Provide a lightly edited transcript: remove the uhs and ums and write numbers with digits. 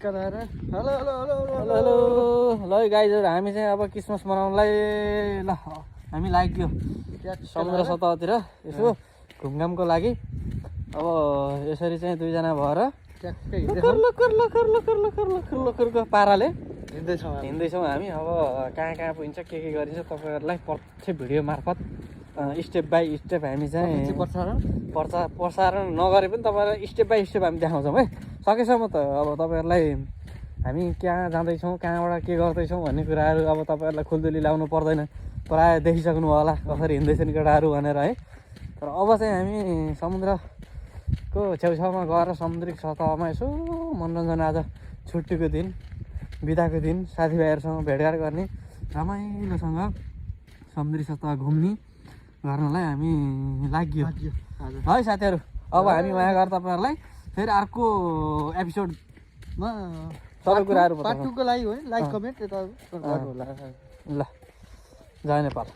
कराएर hello hello hello hello hello ल गाइजहरू हामी चाहिँ अब क्रिसमस मनाउनलाई ल हामी लाग्यो समुद्र सतहतिर यसो घुमघामको लागि। अब यसरी चाहिँ दुईजना भएर ट्याक्कै लखर लखर लखर लखर लखर लखर लखरको पाराले हिँड्दैछौँ हामी। अब कहाँ कहाँ पुगिन्छ के गरिन्छ तपाईँहरूलाई प्रत्यक्ष भिडियो मार्फत स्टेप बाई स्टेप हामी चाहिँ प्रसारण नगरे पनि तपाईँहरूलाई स्टेप बाई स्टेप हामी देखाउँछौँ है सकेसम्म। त अब तपाईँहरूलाई हामी कहाँ जाँदैछौँ कहाँबाट के गर्दैछौँ भन्ने कुराहरू अब तपाईँहरूलाई खुल्दुली लाउनु पर्दैन, प्रायः देखिसक्नु होला कसरी हिँड्दैछन् केटाहरू भनेर है। तर अब चाहिँ हामी समुद्रको छेउछाउमा गएर समुद्रिक सतहमा यसो मनोरञ्जन, आज छुट्टीको दिन बिदाको दिन साथीभाइहरूसँग भेटघाट गर्ने, रमाइलोसँग समुद्री सतह घुम्ने गर्नलाई हामी लाग्यो है साथीहरू। अब हामी उहाँ गएर तपाईँहरूलाई फेरि अर्को एपिसोडमा सबै कुराहरू पार्ट 2 को लागि हो लाइक कमेन्ट यता गर्नु होला। ल जय नेपाल।